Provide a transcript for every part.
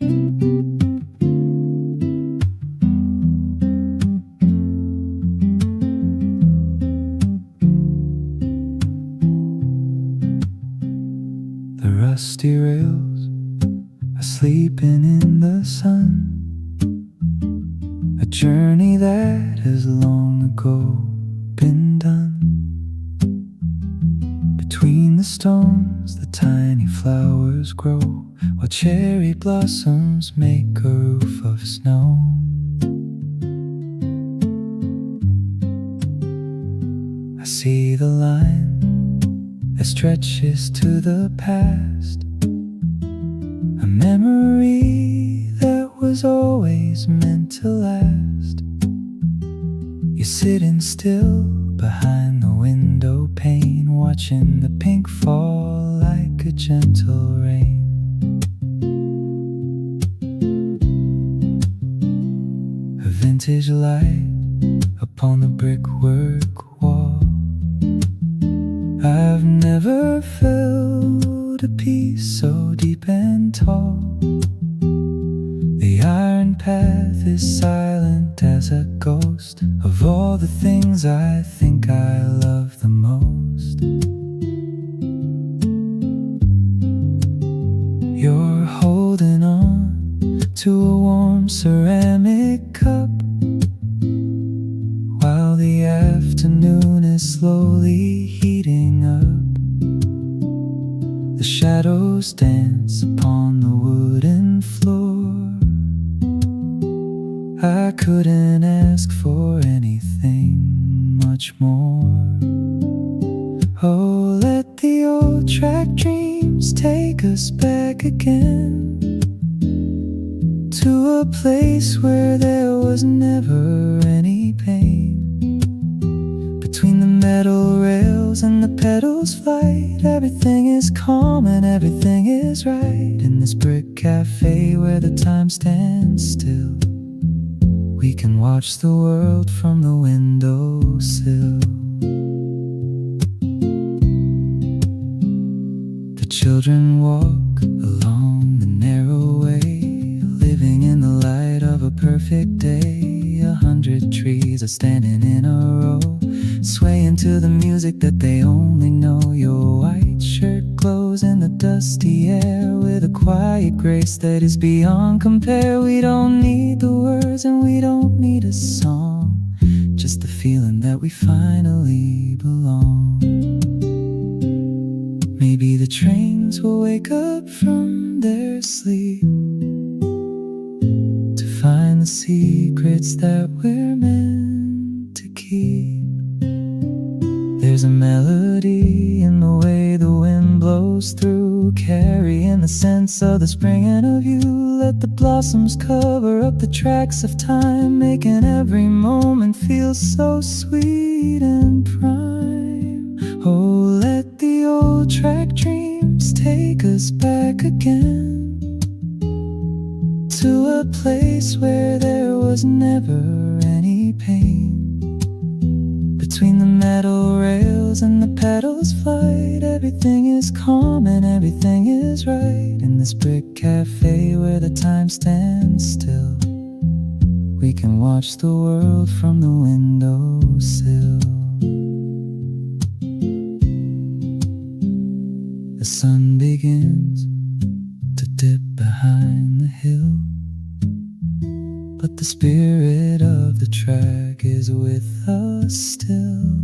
The rusty rails are sleeping in the sun, a journey that has long ago been done. Between the stones the tiny flowers grow, while cherry blossoms make a roof of snow. I see the line that stretches to the past, a memory that was always meant to last. You're sitting still behind the window pane, watching the pink fall like a gentle rain. A vintage light upon the brickwork wall. I've never felt a peace so deep and tall. The iron path is silent as a ghost of all the things I think I love the most. You're holding on to a warm ceramic cup, while the afternoon is slowly heating up. The shadows dance upon the wooden floor. I couldn't ask for anything much more. Oh, let the old track dreams take us back again, to a place where there was never any pain. Between the metal rails and the petals flight, everything is calm and everything is right. In this brick cafe where the time stands still, we can watch the world from the windowsill. The children walk along the narrow way, living in the light of a perfect day. 100 trees are standing in a row, swaying to the music that they only know. Your white shirt glows in the dusty air with a quiet grace that is beyond compare. We don't need the words and we don't need a song, just the feeling that we finally belong. Maybe the trains will wake up from their sleep to find the secrets that we're meant to keep. There's a melody in the way the wind blows through, carrying the sense of the spring and of you. Let the blossoms cover up the tracks of time, making every moment feel so sweet and prime. Oh, let the old track dreams take us back again, to a place where there was never any pain. Between the metal rails and the petals flight, everything is calm and everything is right. In this brick cafe where the time stands still, we can watch the world from the windowsill. The sun begins to dip behind the hill, but the spirit of the track is with us still.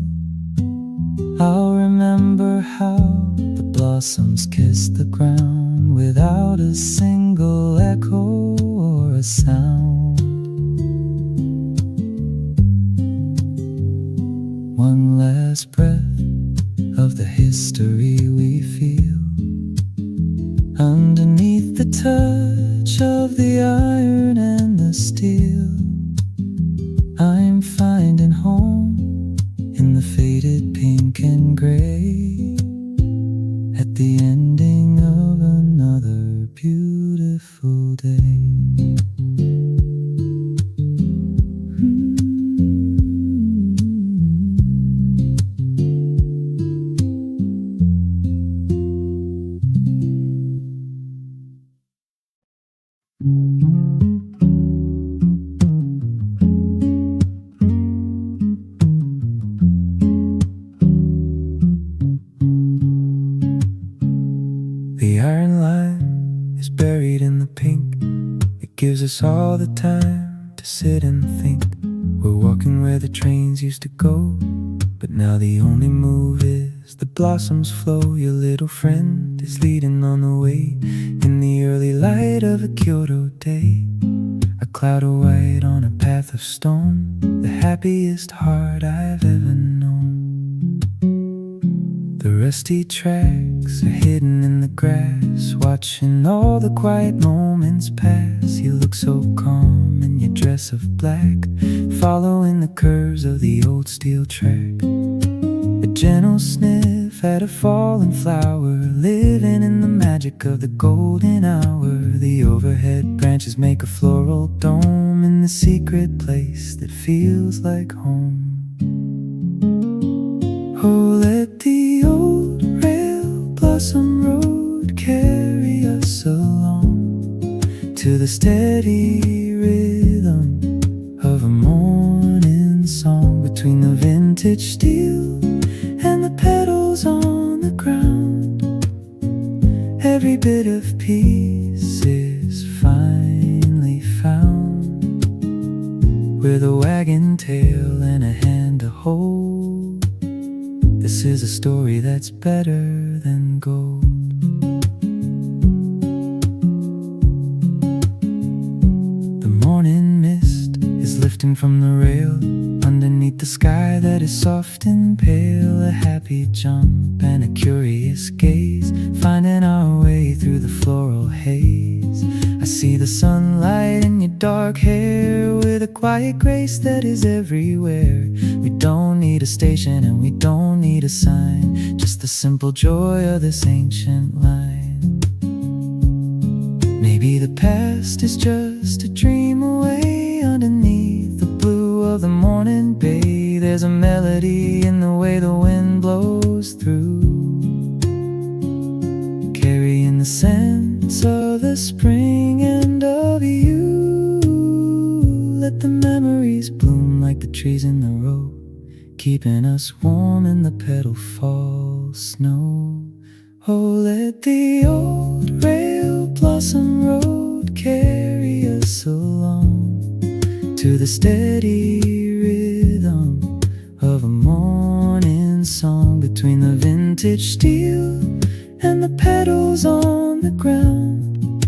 I'll remember how the blossoms kissed the ground without a single echo or a sound. One last breath of the history we feel underneath the touch of the iron and the steel. I'm finding home in the faded pink and gray, at the ending of another beautiful day. The iron line is buried in the pink. It gives us all the time to sit and think. We're walking where the trains used to go, but now the only move is the blossoms flow. Your little friend is leading on the way in the early light of a Kyoto day. A cloud of white on a path of stone, the happiest heart I've ever known. The rusty tracks are hidden in the grass, watching all the quiet moments pass. You look so calm in your dress of black, following the curves of the old steel track. A gentle sniff at a fallen flower, living in the magic of the golden hour. The overhead branches make a floral dome in the secret place that feels like home. Oh, let the old rail blossom road carry us along to the steady rhythm of a morning song. Between the vintage steel and the petals on the ground, every bit of peace is finally found, with a wagging tail and a hand to hold. This is a story that's better than gold. The morning mist is lifting from the rail, underneath the sky that is soft and pale. A happy jump and a curious gaze, finding our way through the floral haze. I see the sunlight in your dark hair, with a quiet grace that is everywhere. We don't need a station and we don't need a sign, just the simple joy of this ancient line. Maybe the past is just a dream away underneath the blue of the morning bay. There's a melody in the way the wind blows through, carrying the sense of the spring and of you. Let the memories bloom like the trees in the road, keeping us warm in the petal fall snow. Oh, let the old rail blossom road carry us along to the steady rhythm of a morning song. Between the vintage steel and the petals on the ground,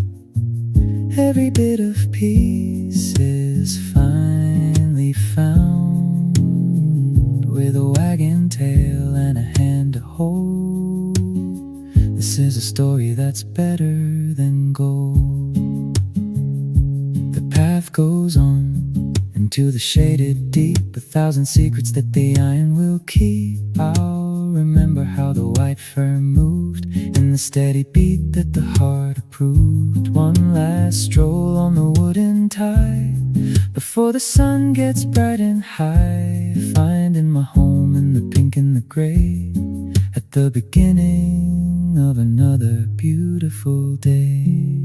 every bit of peace is finally found, with a wagging tail and a hand to hold. This is a story that's better than gold. The path goes on into the shaded deep, 1,000 secrets that the iron will keep. I'll remember how the white fur moved in the steady beat that the heart approved. One last stroll on the wooden tie before the sun gets bright and high, finding my home in the pink and the gray at the beginning of another beautiful day.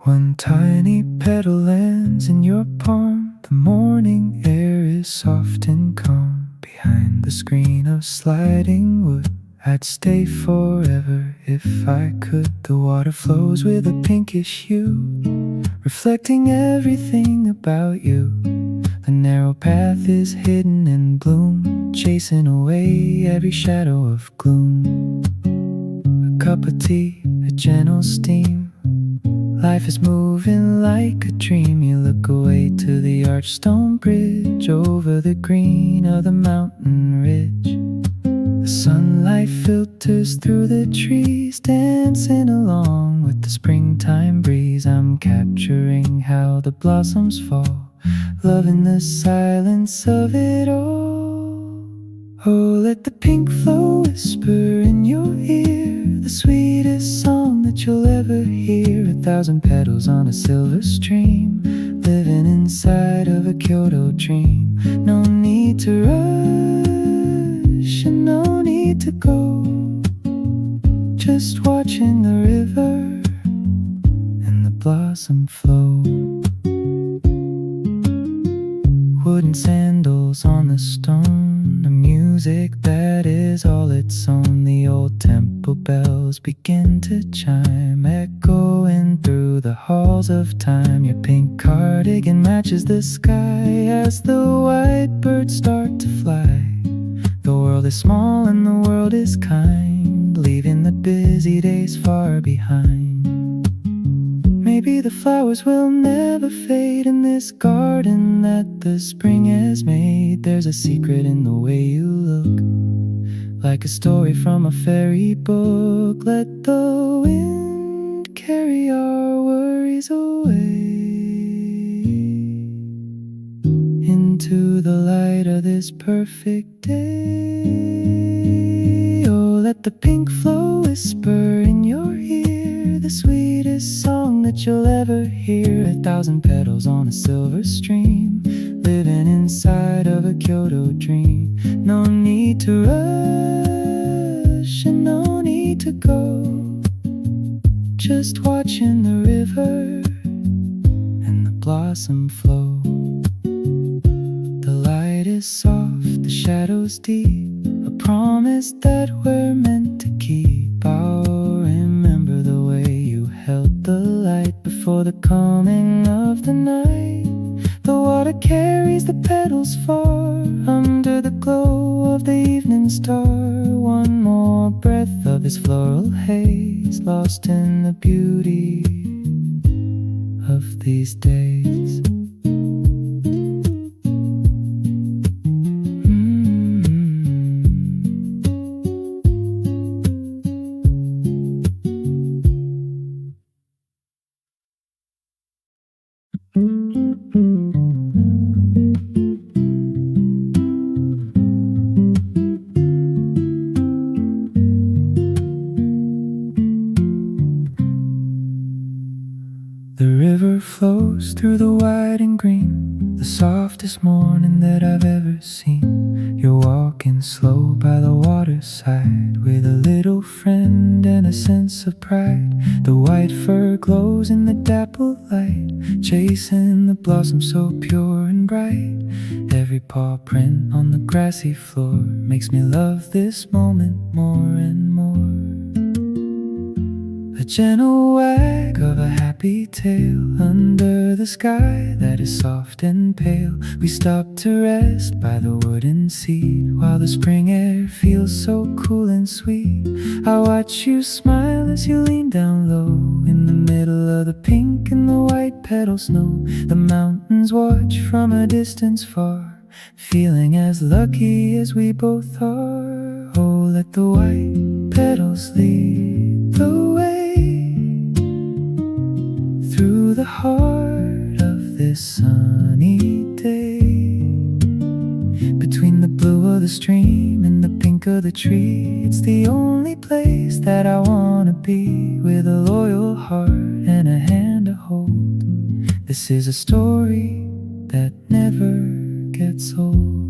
One tiny petal lands in your palm. The morning air is soft and calm. Behind the screen of sliding wood, I'd stay forever if I could. The water flows with a pinkish hue, reflecting everything about you. The narrow path is hidden in bloom, chasing away every shadow of gloom. A cup of tea, a gentle steam, life is moving like a dream. You look away to the arched stone bridge over the green of the mountain ridge. The sunlight filters through the trees, dancing along with the springtime breeze. I'm capturing how the blossoms fall, loving the silence of it all. Oh, let the pink flow whisper in your ear, the sweetest song that you'll ever hear. 1,000 petals on a silver stream, living inside of a Kyoto dream. No need to rush and no need to go, just watching the river and the blossom flow. Wooden sandals on the stone, the music that is all its own. The old temple bells begin to chime, echoing through the halls of time. Your pink cardigan matches the sky as the white birds start to fly. The world is small and the world is kind, leaving the busy days far behind. Maybe the flowers will never fade in this garden that the spring has made. There's a secret in the way you look, like a story from a fairy book. Let the wind carry our worries away into the light of this perfect day. Oh, let the pink flow whisper in your ear, the sweetest song that you'll ever hear. 1,000 petals on a silver stream, living inside of a Kyoto dream. No need to rush and no need to go, just watching the river and the blossom flow. The light is soft, the shadows deep, a promise that we're meant to keep. I'll remember the way you held the light before the coming of the night. The water carries the petals far under the glow of the evening star. One more breath of this floral haze, lost in the beauty of these days. The river flows through the white and green, the softest morning that I've ever seen. You're walking slow by the waterside with a little friend and a sense of pride. The white fur glows in the dapple light, chasing the blossoms so pure and bright. Every paw print on the grassy floor makes me love this moment more and more. A gentle wag of a happy tail under the sky that is soft and pale. We stop to rest by the wooden seat while the spring air feels so cool and sweet. I watch you smile as you lean down low in the middle of the pink and the white petal snow. The mountains watch from a distance far, feeling as lucky as we both are. Oh, let the white petals lead the way through the heart of this sunny day. Between the blue of the stream and the pink of the tree, it's the only place that I wanna be, with a loyal heart and a hand to hold. This is a story that never gets old.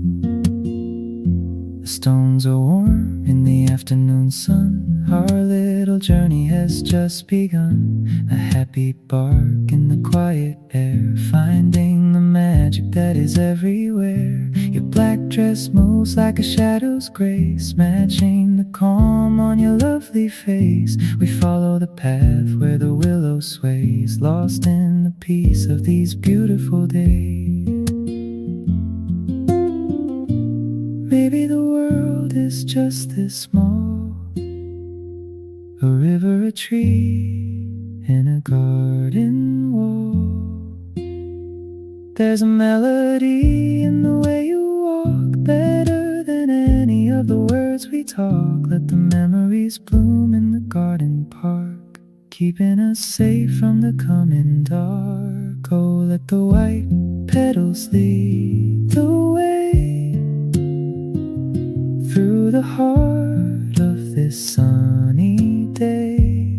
The stones are warm in the afternoon sun, our little journey has just begun. A happy bark in the quiet air, finding the magic that is everywhere. Your black dress moves like a shadow's grace, matching the calm on your lovely face. We follow the path where the willow sways, lost in the peace of these beautiful days. Maybe the world is just this small, a river, a tree, and a garden wall. There's a melody in the way you walk, better than any of the words we talk, let the memories bloom in the garden park, keeping us safe from the coming dark. Oh, let the white petals lead the way through the heart of this sunny day.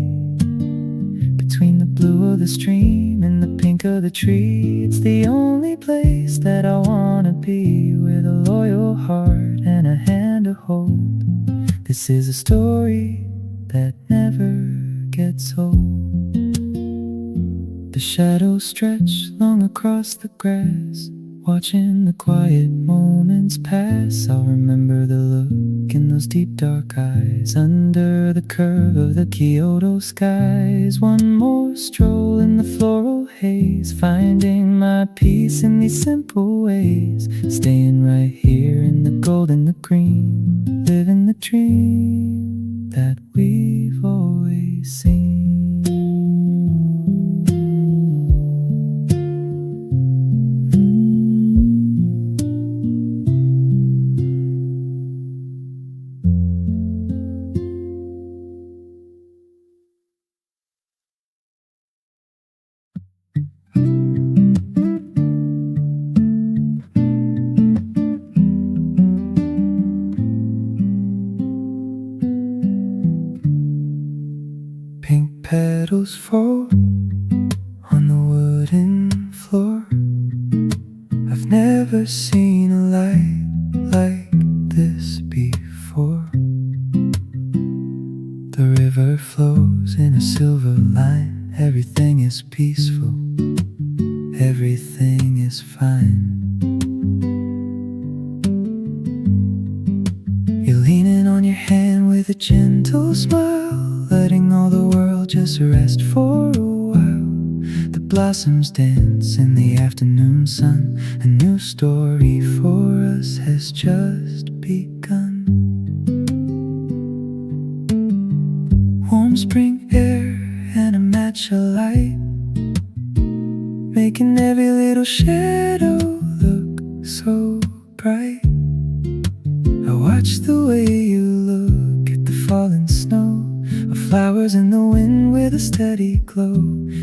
Between the blue of the stream and the pink of the tree, it's the only place that I wanna be, with a loyal heart and a hand to hold. This is a story that never gets old. The shadows stretch long across the grass, watching the quiet moments pass. I'll remember the look in those deep dark eyes under the curve of the Kyoto skies. One more stroll in the floral haze, finding my peace in these simple ways, staying right here in the gold and the green, living the dream that we've always seen. Pink petals fall on the wooden floor. I've never seen a light like this before. The river flows in a silver line. Everything is peaceful, everything is fine. You're leaning on your hand with a gentle smile, letting all the world just rest for a while. The blossoms dance in the afternoon sun. A new story for us has just begun. Warm spring air and a matcha light, making every little shadow look so bright. I watch the way you look at the falling snow, of flowers in the wind with a steady glow.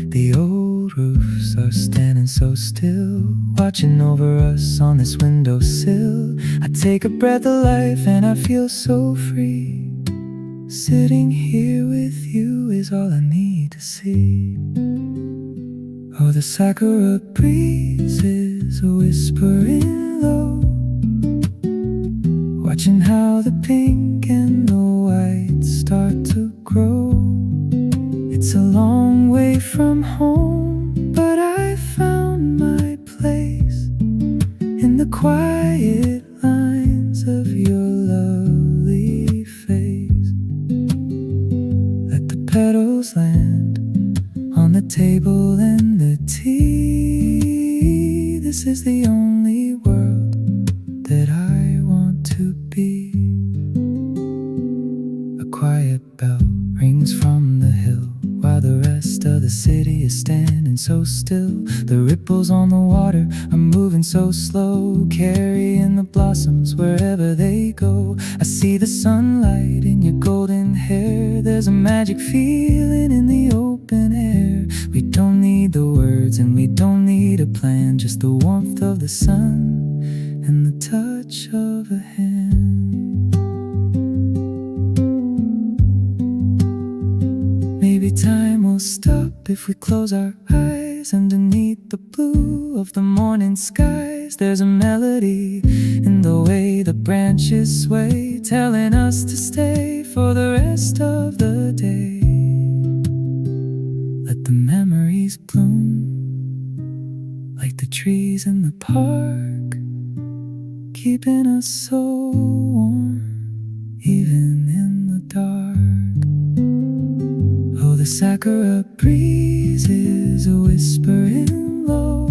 The old roofs are standing so still, watching over us on this windowsill. I take a breath of life and I feel so free. Sitting here with you is all I need to see. Oh, the Sakura breeze is whispering low, watching how the pink and the white start to grow. It's a long way from home, but I found my place in the quiet lines of your lovely face. Let the petals land on the table and the tea. This is the only world that I want to be. A quiet bell rings from the hill, while the rest of the city is standing so still. The ripples on the water are moving so slow, carrying the blossoms wherever they go. I see the sunlight in your golden hair. There's a magic feeling in the open air. We don't need the words and we don't need a plan, just the warmth of the sun and the touch of a hand. Maybe time will stop if we close our eyes. Underneath the blue of the morning skies, there's a melody in the way the branches sway, telling us to stay for the rest of the day. Let the memories bloom like the trees in the park, keeping us so warm even in the dark. Oh, the Sakura breeze is whispering low,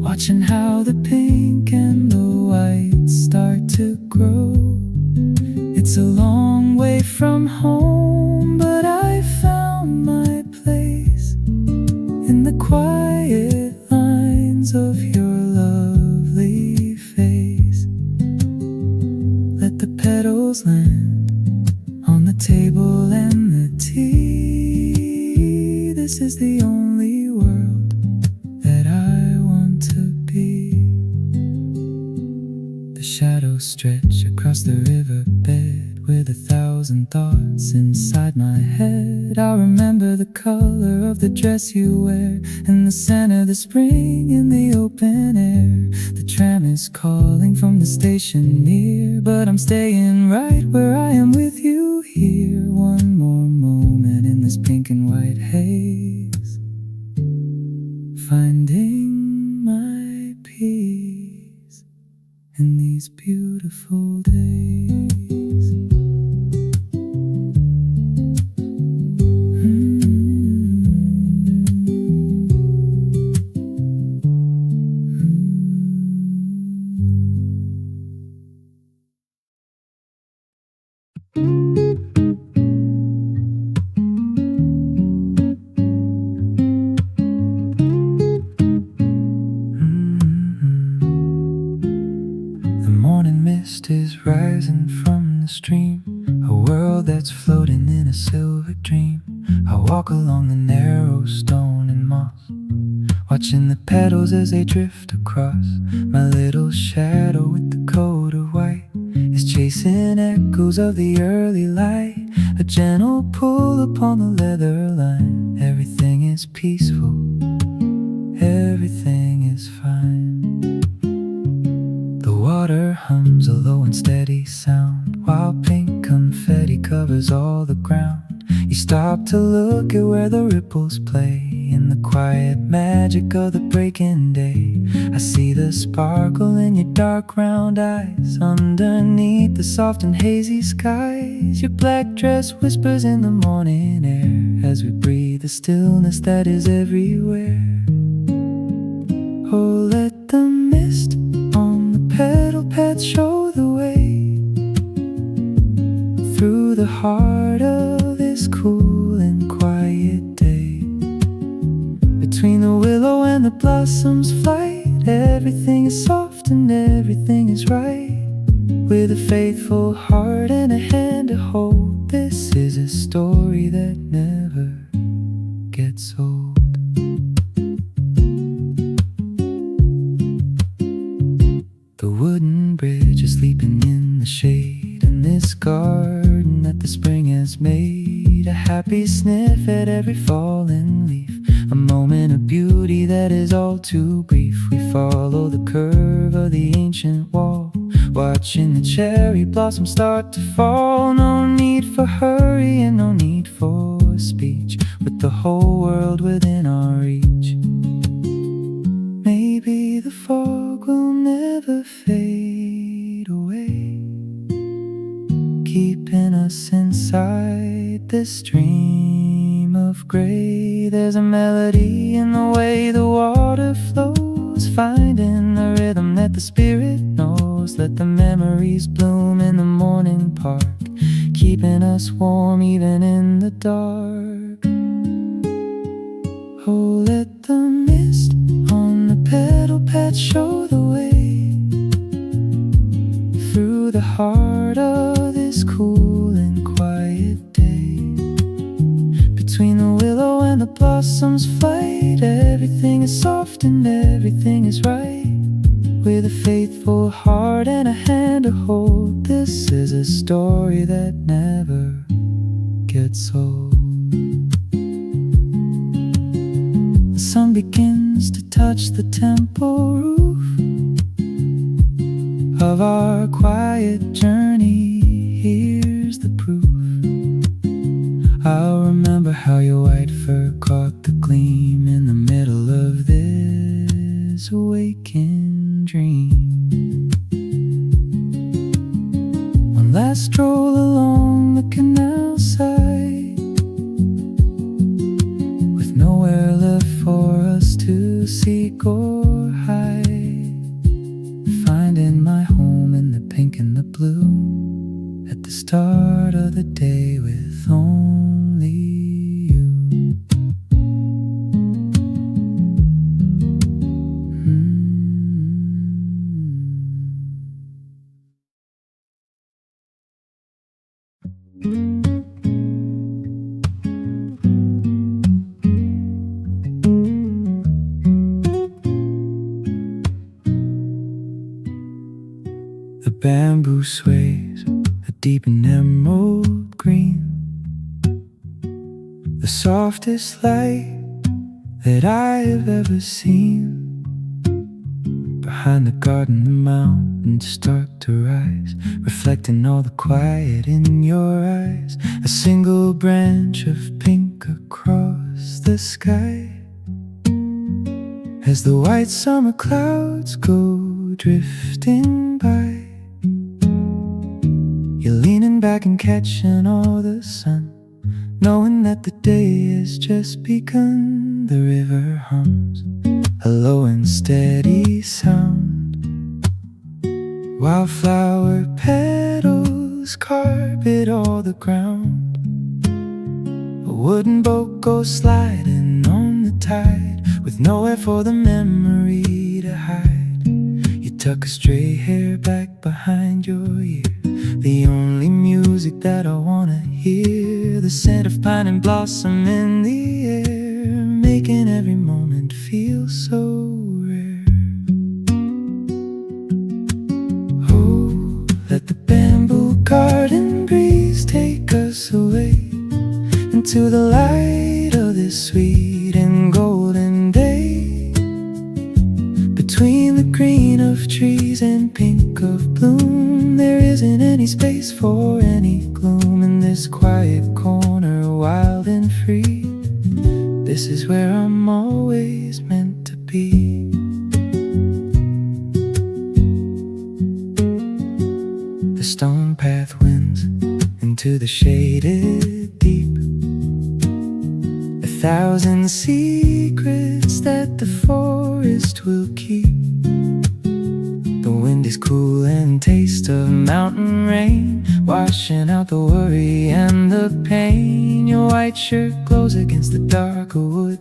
watching how the pink and the white start to grow. It's a long way from home, but I found my place in the quiet lines of your lovely face. Let the petals land, on the table and the tea. This is the only world that I want to be. The shadows stretch across the riverbed with 1,000 thoughts inside my head. I'll remember the color of the dress you wear and the scent of the spring in the open air. The tram is calling from the station near, but I'm staying right where I am with you here. One more moment in this pink and white haze, finding my peace in these beautiful days. The morning mist is rising from the stream, a world that's floating in a silver dream. I walk along the narrow stone and moss, watching the petals as they drift across. My little shadow with the coat of white is chasing echoes of the early light. A gentle pull upon the leather line. Everything is peaceful, everything is fine. The water hums a low and steady sound, while pink confetti covers all the ground. You stop to look at where the ripples play in the quiet magic of the breaking day. I see the sparkle in your dark round eyes underneath the soft and hazy skies. Your black dress whispers in the morning air as we breathe the stillness that is everywhere. Oh, let the mist on the petal path show the way through the heart of this cool and quiet day. Between the willow and the blossom's flight, everything is soft and everything is right. With a faithful heart and a hand to hold, this is a story that never gets old. The wooden bridge is sleeping in the shade, and this garden that the spring has made a happy sniff at every fallen leaf. A moment of beauty that is all too brief. We follow the curve of the ancient wall, watching the cherry blossoms start to fall. No need for hurry and no need for speech, with the whole world within our reach. Maybe the fog will never fade away, keeping us inside this dream of gray. There's a melody in the way the water flows, finding a rhythm that the spirit knows. Let the memories bloom in the morning park, keeping us warm even in the dark. Oh, let the mist on the petal path show the way through the heart of this cool and quiet day. Between the willow and the blossom's flight, everything is soft and everything is right. With a faithful heart and a hand to hold, this is a story that never gets old. The sun begins to touch the temple roof of our quiet journey. Here's the proof. I'll remember how your white fur caught the gleam in the middle of this awakened dream. One last stroll along the canal side, with nowhere left for us to seek or hide. Finding my home in the pink and the blue, at the start of the day with only The bamboo sways a deep and emerald green, the softest light that I have ever seen. Behind the garden the mountains start to rise, reflecting all the quiet in your eyes. A single branch of pink across the sky, as the white summer clouds go drifting by. You're leaning back and catching all the sun, knowing that the day has just begun. The river hums a low and steady sound, wildflower petals carpet all the ground. A wooden boat goes sliding on the tide, with nowhere for the memory to hide. You tuck a stray hair back behind your ear, the only music that I wanna hear. The scent of pine and blossom in the air, making every moment feel so rare. Oh, let the bamboo garden breeze take us away into the light of this sweet and golden day. Between the green of trees and pink of bloom, there isn't any space for any gloom. In this quiet corner, wild and free, this is where I'm always meant to be. The stone path winds into the shaded deep, 1,000 secrets that the forest will keep. The wind is cool and taste of mountain rain, washing out the worry and the pain. Your white shirt glows against the darker wood.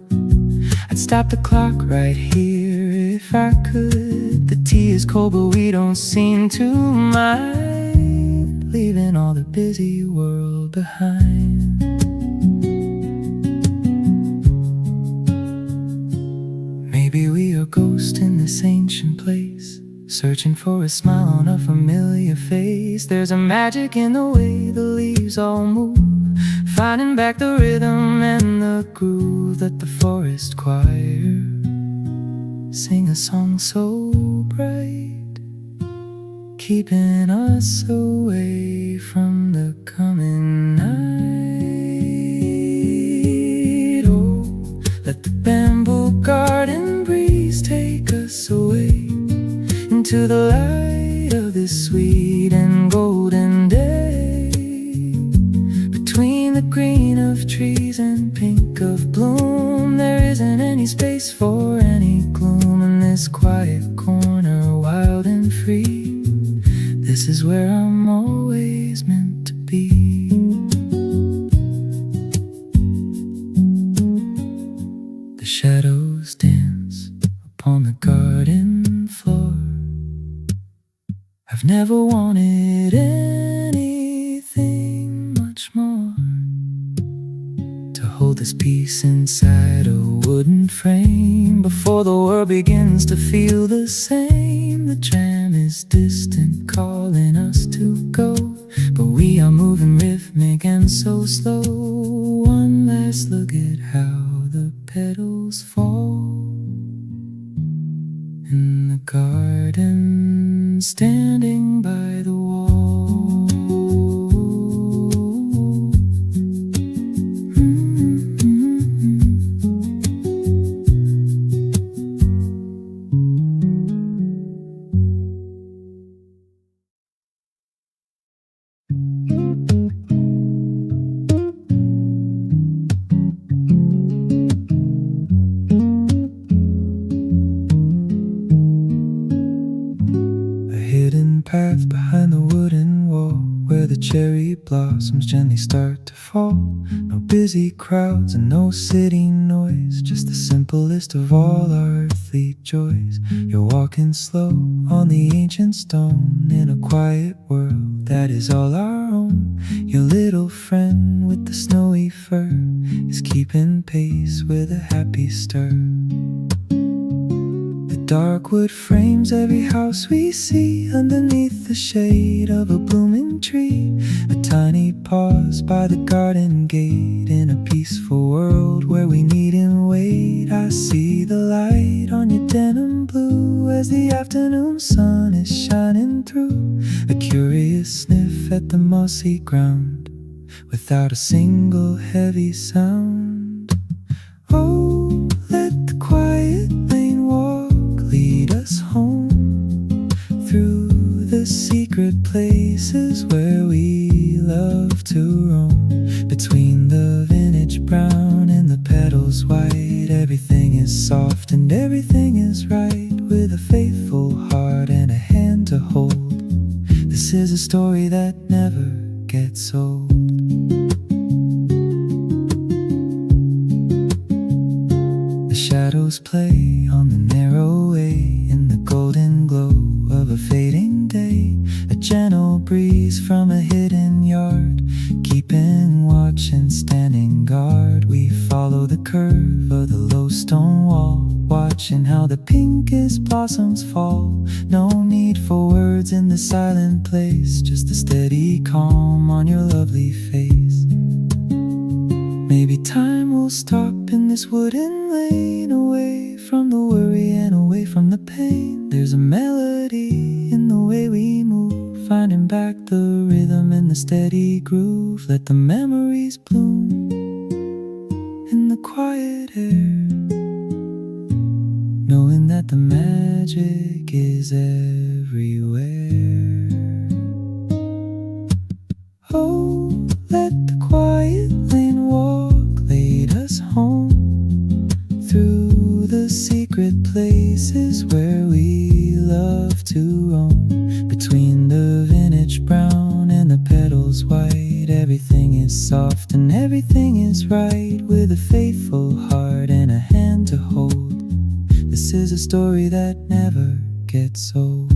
I'd stop the clock right here if I could. The tea is cold but we don't seem to mind, leaving all the busy world behind. Maybe we are ghosts in this ancient place, searching for a smile on a familiar face. There's a magic in the way the leaves all move, finding back the rhythm and the groove. That the forest choir sing a song so bright, keeping us away from the coming night. Oh, let the bamboo garden breeze take us away into the light of this sweet and golden day. Between the green of trees and pink of bloom, there isn't any space for any gloom. In this quiet corner, wild and free, this is where I'm always meant to be. The shadows dance upon the garden floor. I've never wanted anything much more, to hold this piece inside a wooden frame before the world begins to feel the same. The tram is distant, calling us to go, but we are moving rhythmic and so slow. One last look at how the petals fall in the garden, standing by the wall. Path behind the wooden wall, where the cherry blossoms gently start to fall. No busy crowds and no city noise, just the simplest of all our earthly joys. You're walking slow on the ancient stone in a quiet world that is all our own. Your little pace with a happy stir. The dark wood frames every house we see underneath the shade of a blooming tree. A tiny pause by the garden gate in a peaceful world where we needn't wait. I see the light on your denim blue as the afternoon sun is shining through. A curious sniff at the mossy ground without a single heavy sound. Oh, let the quiet lane walk lead us home through the secret places where we love to roam. Between the vintage brown and the petals white, everything is soft and everything is right, with a faithful heart and a hand to hold. This is a story that never gets old. The shadows play on the narrow way in the golden glow of a fading day. A gentle breeze from a hidden yard, keeping watch and standing guard. We follow the curve of the low stone wall, watching how the pinkest blossoms fall. No need for words in the silent place, just a steady calm on your lovely face. Maybe time will stop in this wooden lane, away from the worry and away from the pain. There's a melody in the way we move, finding back the rhythm and the steady groove. Let the memories bloom in the quiet air, knowing that the magic is everywhere. Oh, let the quiet lane walk lead us home through the secret places where we love to roam. Between the vintage brown and the petals white, everything is soft and everything is right, with a faithful heart and a hand to hold. This is a story that never gets old.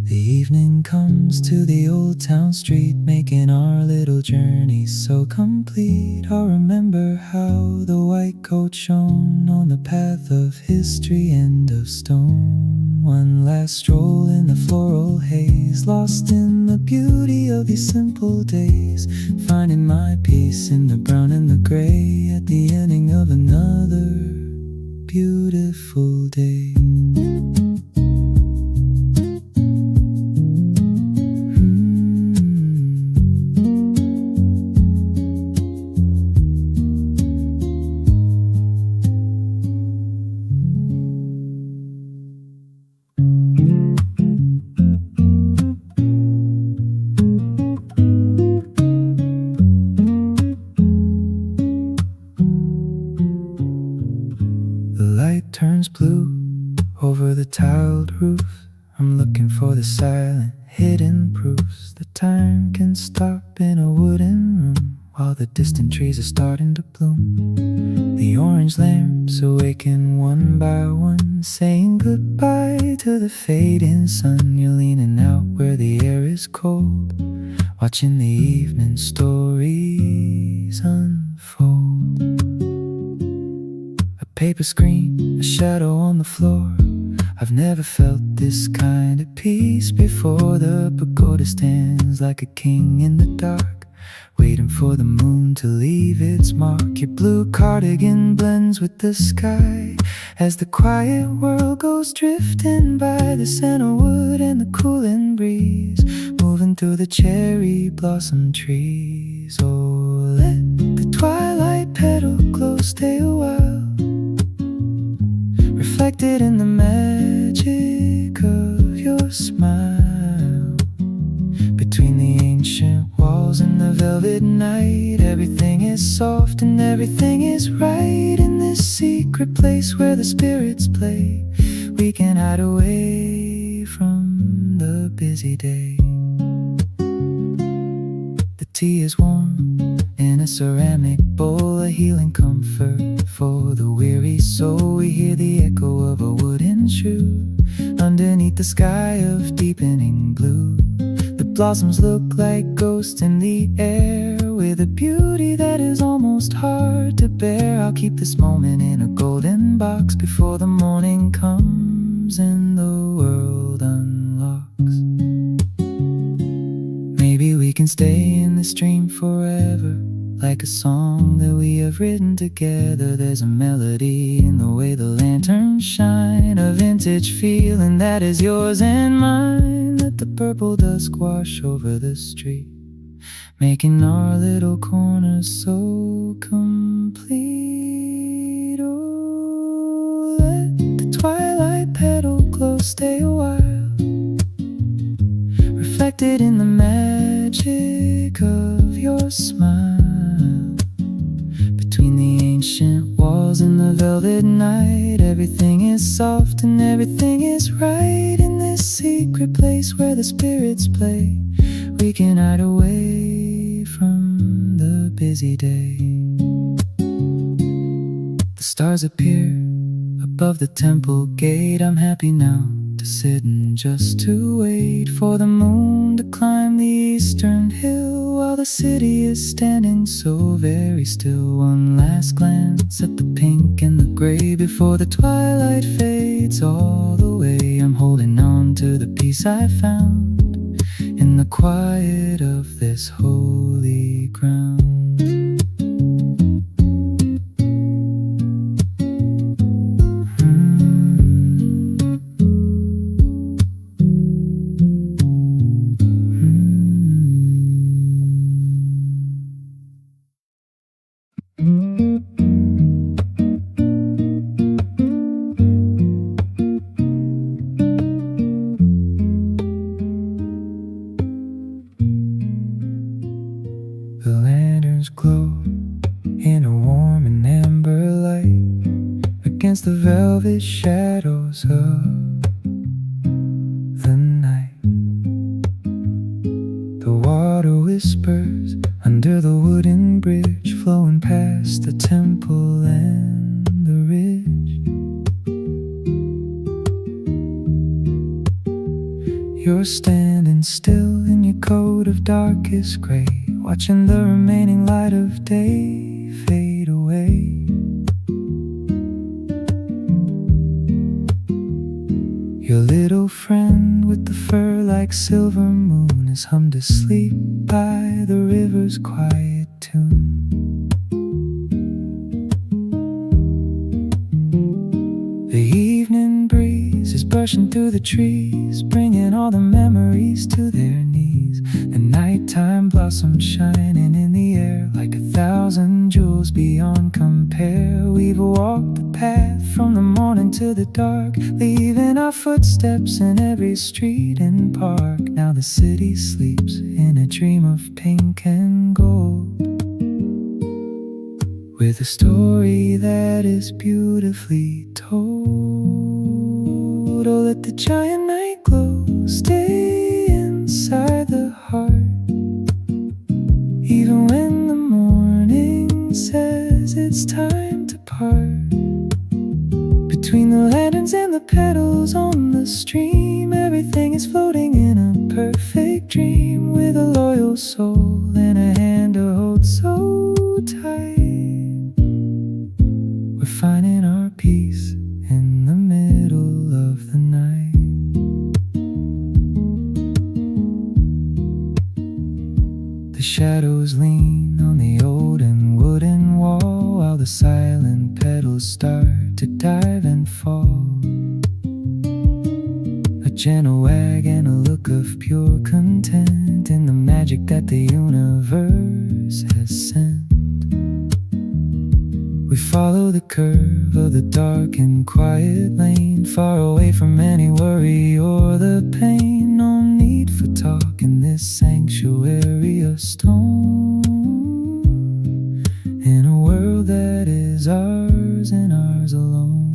The evening comes to the old town street, making our little journey so complete. I'll remember how the white coat shone on the path of history and of stone. One last stroll in the floral haze, lost in the beauty of these simple days, finding my peace in the brown and the gray at the ending of another beautiful day. Turns blue over the tiled roof. I'm looking for the silent hidden proofs that time can stop in a wooden room, while the distant trees are starting to bloom. The orange lamps awaken one by one, saying goodbye to the fading sun. You're leaning out where the air is cold, watching the evening stories unfold. Paper screen, a shadow on the floor. I've never felt this kind of peace before. The pagoda stands like a king in the dark, waiting for the moon to leave its mark. Your blue cardigan blends with the sky as the quiet world goes drifting by. The sandalwood and the cooling breeze moving through the cherry blossom trees. Oh, let the twilight petal glow stay a while, reflected in the magic of your smile. Between the ancient walls and the velvet night, everything is soft and everything is right. In this secret place where the spirits play, we can hide away from the busy day. The tea is warm in a ceramic bowl, a healing comfort for the weary soul. We hear the echo of a wooden true. Underneath the sky of deepening blue, the blossoms look like ghosts in the air, with a beauty that is almost hard to bear. I'll keep this moment in a golden box before the morning comes and the world unlocks. Maybe we can stay in this dream forever, like a song that we have written together. There's a melody in the way the lanterns shine, a vintage feeling that is yours and mine. Let the purple dusk wash over the street, making our little corner so complete. Oh, let the twilight petal glow stay a while, reflected in the magic of your smile. Between the ancient walls and the velvet night, everything is soft and everything is right. In this secret place where the spirits play, we can hide away from the busy day. The stars appear above the temple gate. I'm happy now to sit and just to wait for the moon to climb the eastern hill, while the city is standing so very still. One last glance at the pink and the gray before the twilight fades all the way. I'm holding on to the peace I found in the quiet of this holy ground. The lanterns glow in a warm and amber light against the velvet shadows of the night. The water whispers under the wooden bridge, flowing past the temple and the ridge. You're standing still in your coat of darkest gray, watching the remaining light of day fade away. Your little friend with the fur like silver moon is hummed asleep by the river's quiet tune. The evening breeze is brushing through the trees, bringing all the memories to their knees. The nighttime blossoms shining in the air like 1,000 jewels beyond compare. We've walked the path from the morning to the dark, leaving our footsteps in every street and park. Now the city sleeps in a dream of pink and gold, with a story that is beautifully told. Oh, let the giant night glow stay inside the heart, even when the morning says it's time to part. Between the lanterns and the petals on the stream, everything is floating in a perfect dream, with a loyal soul and a hand to hold so tight. We're finding our peace in the middle of the night. The shadows lean on the old and wooden wall, while the silent petals start to dive and fall. A gentle wag and a look of pure content in the magic that the universe has sent. We follow the curve of the dark and quiet lane, far away from any worry or the pain. No need for talk in this sanctuary of stone, in a world that is ours and ours alone.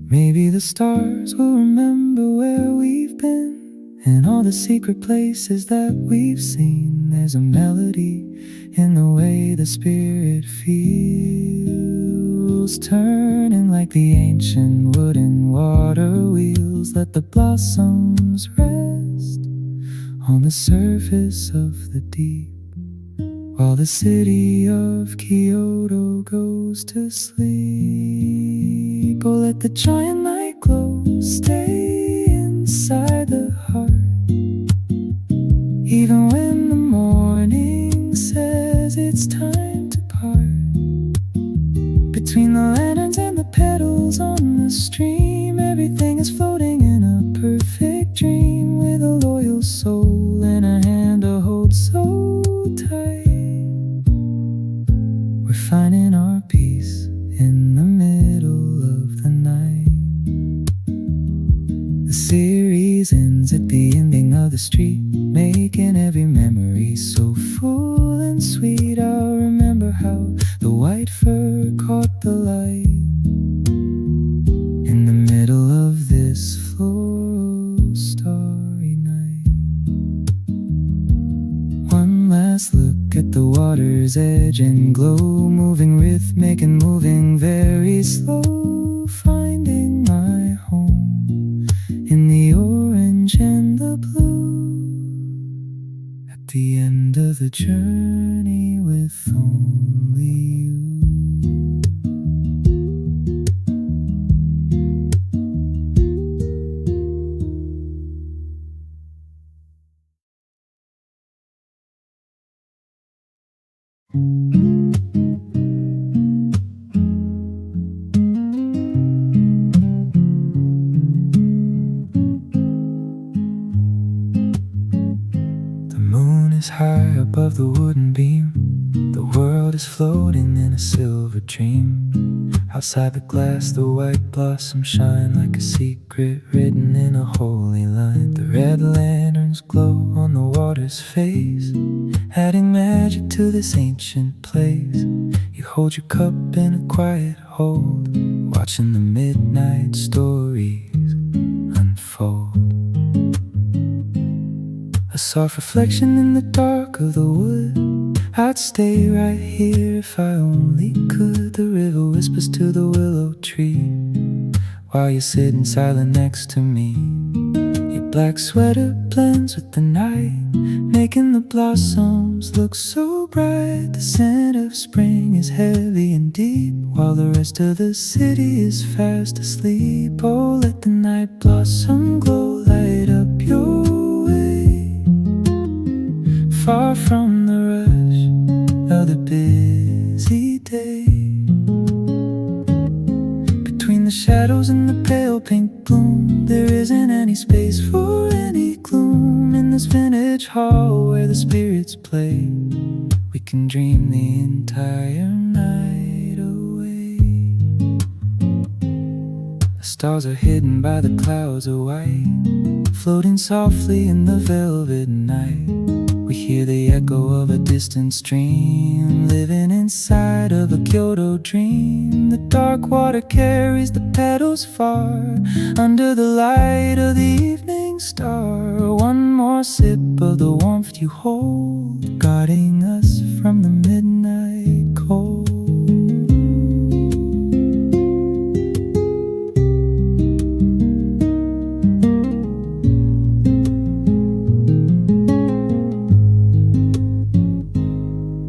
Maybe the stars will remember where we've been, and all the secret places that we've seen. There's a melody in the way the spirit feels, turning like the ancient wooden water wheels. Let the blossoms rest on the surface of the deep, while the city of Kyoto goes to sleep. Oh, let the giant light glow stay inside the heart, even when the morning says it's time to part. Between the lanterns and the petals on the stream, everything is floating in a perfect dream, with a loyal soul and a hand to hold so tight. We're finding our peace in the middle of the night. The series ends at the ending of the street, making every memory so full and sweet. I'll remember how the white fur caught the light in the middle of this floral starry night. One last look at the water's edge and glow, moving rhythmic and moving very slow, finding my home in the orange and the blue. At the end of the journey with only you. High above the wooden beam, the world is floating in a silver dream. Outside the glass, the white blossoms shine like a secret written in a holy line. The red lanterns glow on the water's face, adding magic to this ancient place. You hold your cup in a quiet hold, watching the midnight stories unfold. A soft reflection in the dark of the wood. I'd stay right here if I only could. The river whispers to the willow tree, while you're sitting silent next to me. Your black sweater blends with the night, making the blossoms look so bright. The scent of spring is heavy and deep, while the rest of the city is fast asleep. Oh, let the night blossom glow, light up your way, far from the rush of the busy day. Between the shadows and the pale pink bloom, there isn't any space for any gloom. In this vintage hall where the spirits play, we can dream the entire night away. The stars are hidden by the clouds of white, floating softly in the velvet night. We hear the echo of a distant stream, living inside of a Kyoto dream. The dark water carries the petals far, under the light of the evening star. One more sip of the warmth you hold, guarding us from the midnight cold.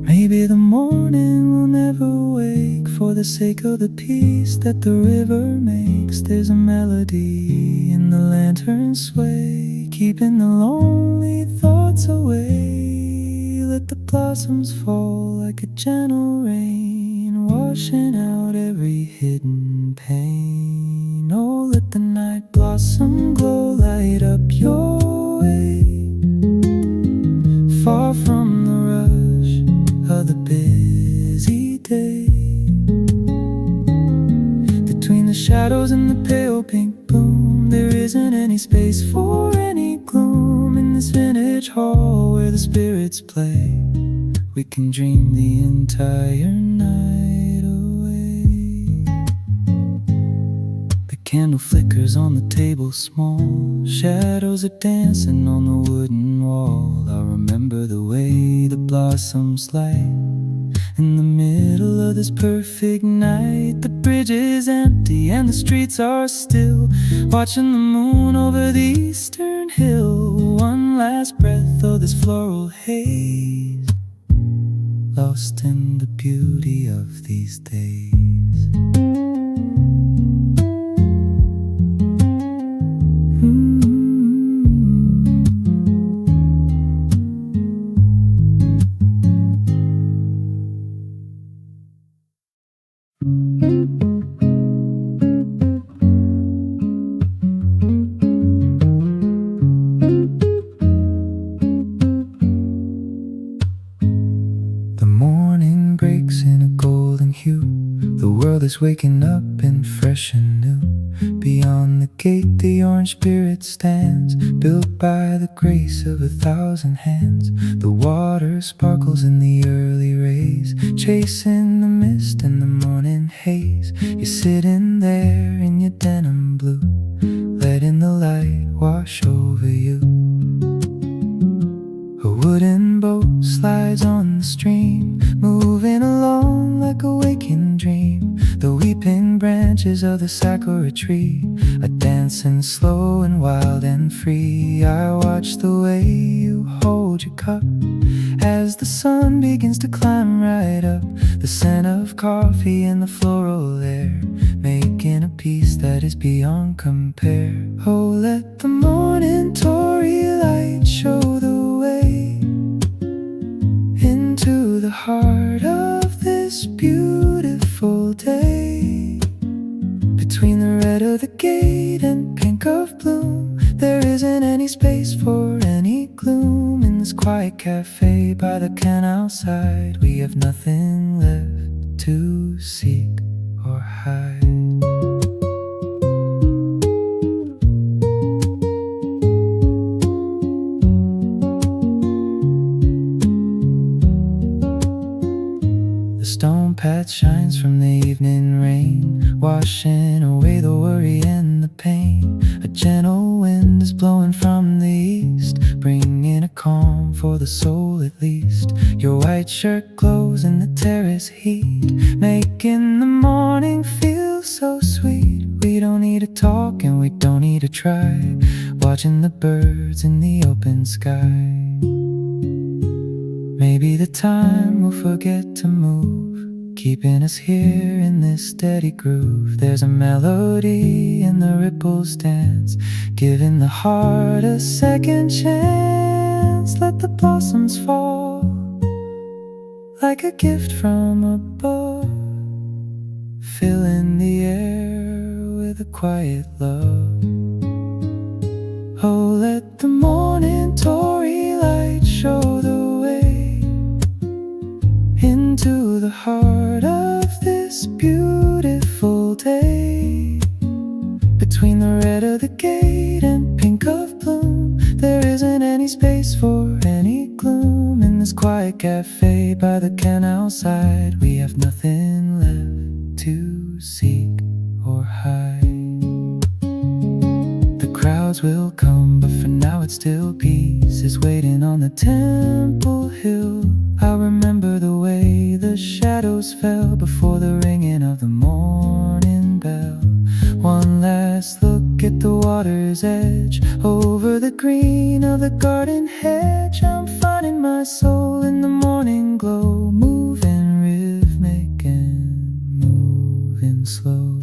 Maybe the morning will never wake, for the sake of the peace that the river makes. There's a melody in the lantern's sway, keeping the lonely thoughts away. Let the blossoms fall like a gentle rain, washing out every hidden pain. Oh, let the night blossom glow, light up your way, far from the rush of the busy day. Between the shadows and the pale pink bloom, there isn't any space for any gloom. In this vintage hall where the spirits play, we can dream the entire night away. The candle flickers on the table small, shadows are dancing on the wooden wall. I'll remember the way the blossoms light in the middle of this perfect night. The bridge is empty and the streets are still, watching the moon over the eastern hill. One last breath of this floral haze, lost in the beauty of these days. Is waking up and fresh and new. Beyond the gate the orange spirit stands, built by the grace of 1,000 hands. The water sparkles in the early rays, chasing the mist and the morning haze. You're sitting there in your denim blue, letting the light wash over you. A wooden boat slides on the stream, moving along like a waking dream. The weeping branches of the Sakura tree are dancing slow and wild and free. I watch the way you hold your cup as the sun begins to climb right up. The scent of coffee in the floral air, making a peace that is beyond compare. Oh, let the morning Torii light show the way into the heart of this beautiful day. Between the red of the gate and pink of bloom, there isn't any space for any gloom. In this quiet cafe by the canal side, we have nothing left to seek or hide. Stone path shines from the evening rain, washing away the worry and the pain. A gentle wind is blowing from the east, bringing a calm for the soul at least. Your white shirt glows in the terrace heat, making the morning feel so sweet. We don't need to talk and we don't need to try, watching the birds in the open sky. Maybe the time will forget to move, keeping us here in this steady groove. There's a melody and the ripples dance, giving the heart a second chance. Let the blossoms fall like a gift from above, filling the air with a quiet love. Oh, let the morning Torii light show the into the heart of this beautiful day. Between the red of the gate and pink of bloom, there isn't any space for any gloom. In this quiet cafe by the canal side, we have nothing left to seek or hide. The crowds will come, but for now it's still peace is waiting on the temple hill. I remember the way the shadows fell before the ringing of the morning bell. One last look at the water's edge, over the green of the garden hedge. I'm finding my soul in the morning glow, moving rhythmic and moving slow.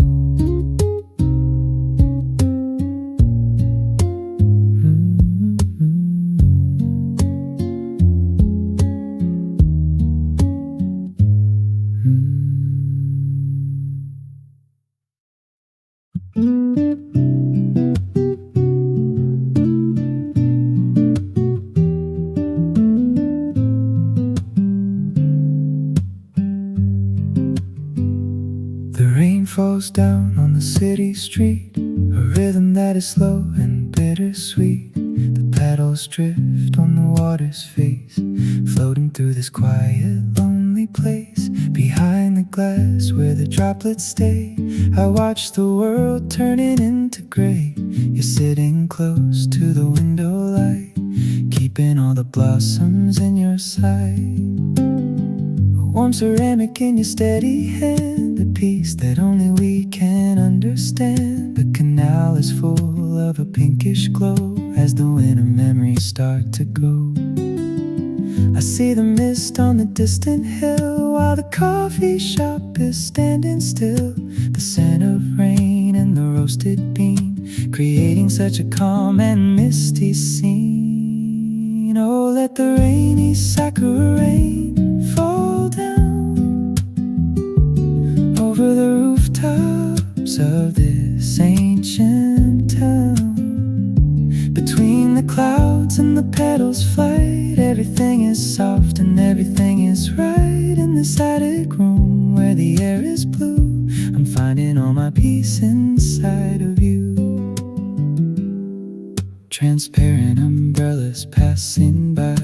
Falls down on the city street, a rhythm that is slow and bittersweet. The petals drift on the water's face, floating through this quiet, lonely place. Behind the glass where the droplets stay, I watch the world turning into gray. You're sitting close to the window light, keeping all the blossoms in your sight. A warm ceramic in your steady hand, a piece that only understand. The canal is full of a pinkish glow as the winter memories start to go. I see the mist on the distant hill while the coffee shop is standing still. The scent of rain and the roasted bean, creating such a calm and misty scene. Oh, let the rainy Sakura rain fall down over the rooftops of this ancient town. Between the clouds and the petals flight, everything is soft and everything is right. In this attic room where the air is blue, I'm finding all my peace inside of you. Transparent umbrellas passing by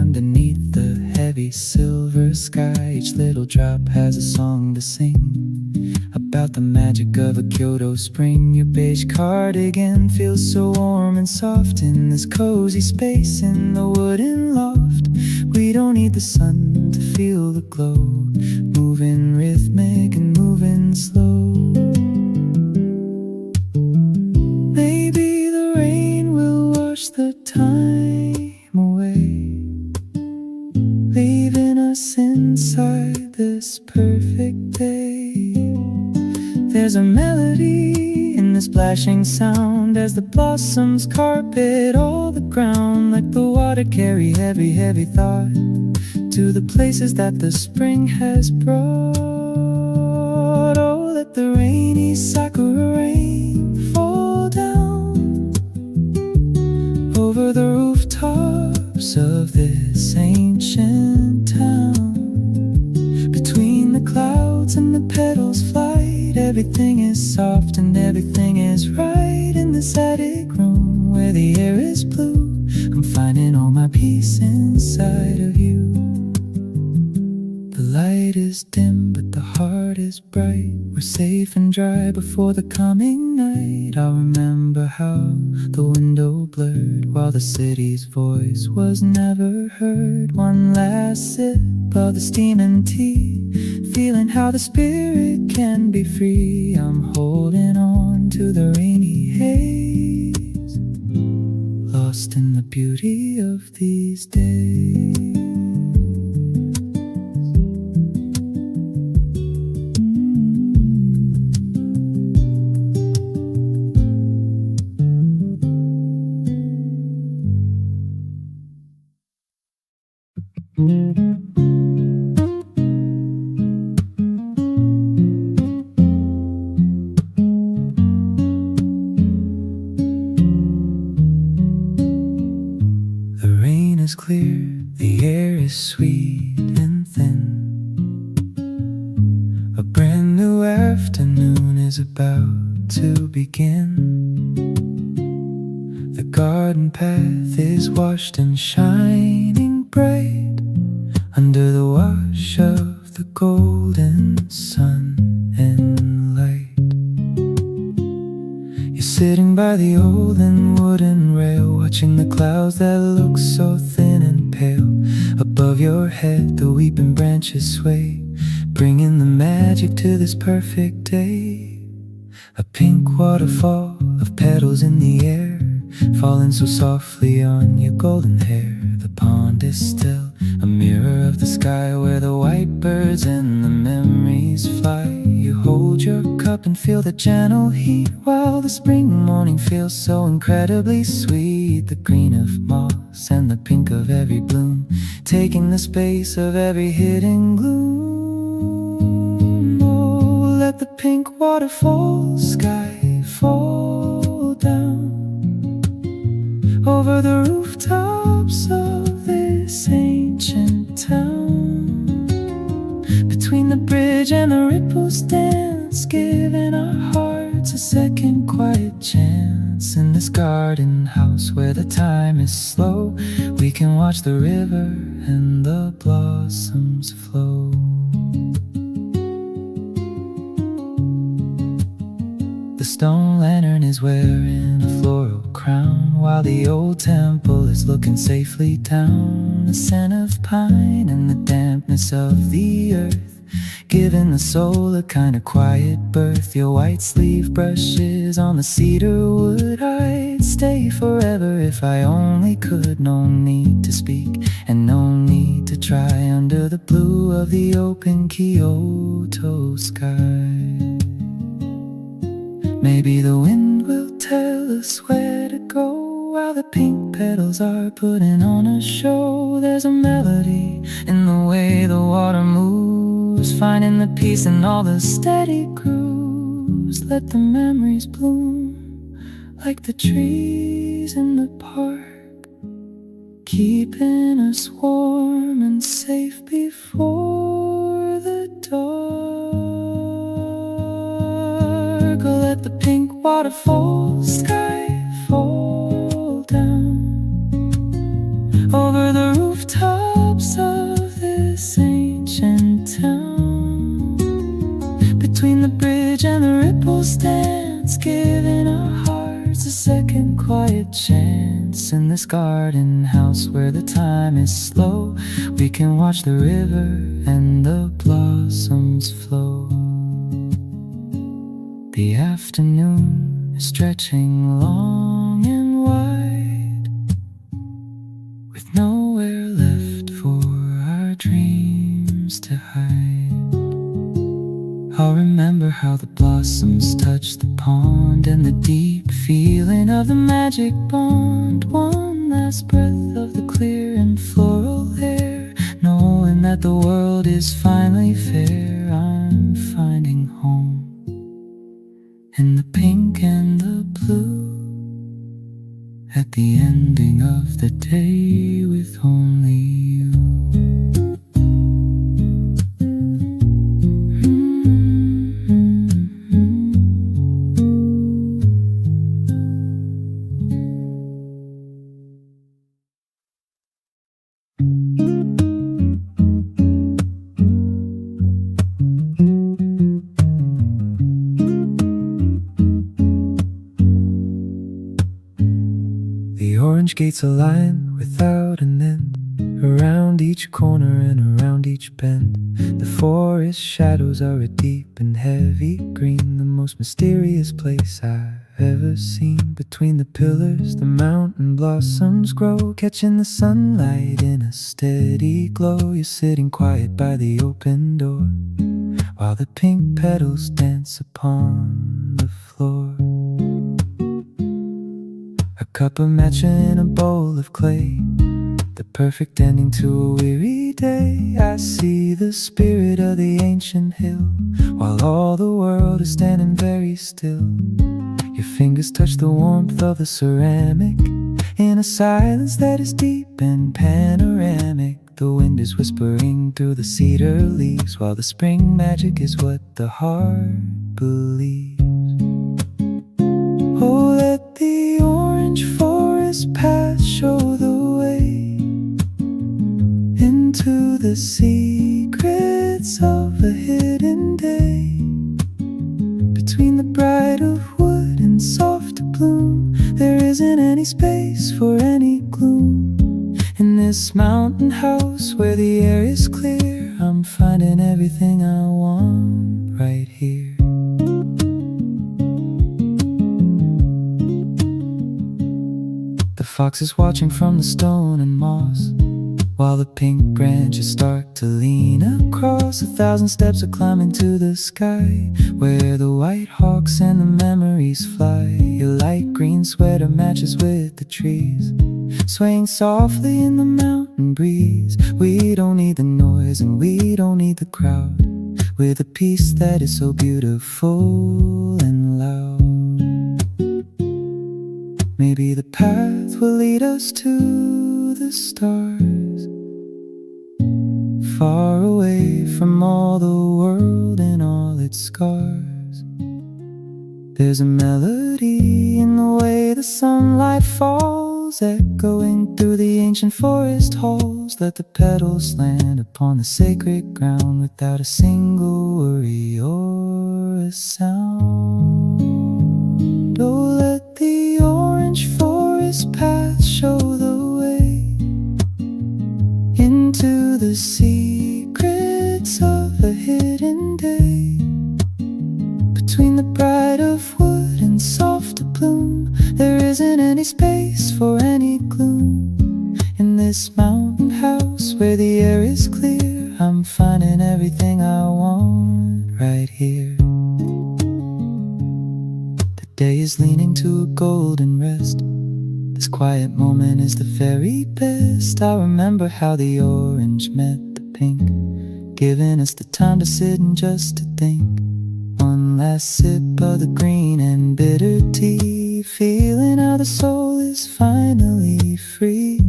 underneath the heavy silver sky. Each little drop has a song to sing about the magic of a Kyoto spring. Your beige cardigan feels so warm and soft in this cozy space in the wooden loft. We don't need the sun to feel the glow, moving rhythmic and moving slow. Maybe the rain will wash the time away, leaving us inside this perfect day. There's a melody in the splashing sound as the blossoms carpet all the ground. Like the water carry heavy, heavy thought to the places that the spring has brought. Oh, let the rainy Sakura rain fall down over the rooftops of this ancient town. Between the clouds and the petals flight, everything is soft and everything is right. In this attic room where the air is blue, I'm finding all my peace inside of you. The light is dim but the heart is bright. We're safe and dry before the coming night. I'll remember how the window blurred while the city's voice was never heard. One last sip of the steaming tea, feeling how the spirit can be free. I'm holding on to the rainy haze, lost in the beauty of these days. The rain is clear, the air is sweet and thin. A brand new afternoon is about to begin. The garden path is washed and shining bright under the wash of the golden sun and light. You're sitting by the old and wooden rail, watching the clouds that look so thin and pale. Above your head the weeping branches sway, bringing the magic to this perfect day. A pink waterfall of petals in the air, falling so softly on your golden hair. The pond is still a mirror of the sky where the white birds and the memories fly. You hold your cup and feel the gentle heat while the spring morning feels so incredibly sweet. The green of moss and the pink of every bloom, taking the space of every hidden gloom. Oh, let the pink waterfall sky fall down over the rooftops of this ancient town. Between the bridge and the ripples dance, giving our hearts a second quiet chance. In this garden house where the time is slow, we can watch the river and the blossoms flow. The stone lantern is wearing a floral crown, while the old temple is looking safely down. The scent of pine and the dampness of the earth giving the soul a kind of quiet birth. Your white sleeve brushes on the cedar wood. I'd stay forever if I only could. No need to speak and no need to try, under the blue of the open Kyoto sky. Maybe the wind will tell us where to go, while the pink petals are putting on a show. There's a melody in the way the water moves, finding the peace in all the steady grooves. Let the memories bloom like the trees in the park, keeping us warm and safe before the dark. Let the pink waterfall sky fall down over the rooftops of this ancient town. Between the bridge and the ripples dance, giving our hearts a second quiet chance. In this garden house where the time is slow, we can watch the river and the blossoms flow. The afternoon is stretching long and wide, with nowhere left for our dreams to hide. I'll remember how the blossoms touched the pond, and the deep feeling of the magic bond. One last breath of the clear and floral air, knowing that the world is finally fair. I'm finding home in the pink and the blue, at the ending of the day with only you. The orange gates align without an end, around each corner and around each bend. The forest shadows are a deep and heavy green, the most mysterious place I've ever seen. Between the pillars, the mountain blossoms grow, catching the sunlight in a steady glow. You're sitting quiet by the open door, while the pink petals dance upon the floor. A cup of matcha in a bowl of clay, the perfect ending to a weary day. I see the spirit of the ancient hill, while all the world is standing very still. Your fingers touch the warmth of the ceramic, in a silence that is deep and panoramic. The wind is whispering through the cedar leaves, while the spring magic is what the heart believes. Oh, let the orange forest path show the way into the secrets of a hidden day. Between the bright of wood and soft bloom, there isn't any space for any gloom. In this mountain house where the air is clear, I'm finding everything I want right here. The fox is watching from the stone and moss, while the pink branches start to lean across. 1,000 steps are climbing to the sky, where the white hawks and the memories fly. Your light green sweater matches with the trees, swaying softly in the mountain breeze. We don't need the noise and we don't need the crowd, with a peace that is so beautiful and loud. Maybe the path will lead us to the stars, far away from all the world and all its scars. There's a melody in the way the sunlight falls, echoing through the ancient forest halls. Let the petals land upon the sacred ground, without a single worry or a sound. Oh, let the orange forest path show the way into the secrets of a hill. Between the bright of wood and soft of bloom, there isn't any space for any gloom. In this mountain house where the air is clear, I'm finding everything I want right here. The day is leaning to a golden rest. This quiet moment is the very best. I remember how the orange met the pink, giving us the time to sit and just to think. One last sip of the green and bitter tea, feeling how the soul is finally free.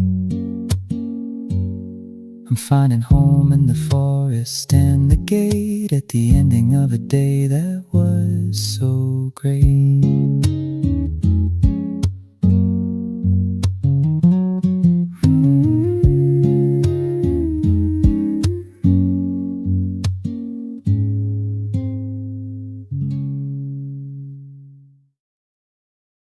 I'm finding home in the forest and the gate at the ending of a day that was so great.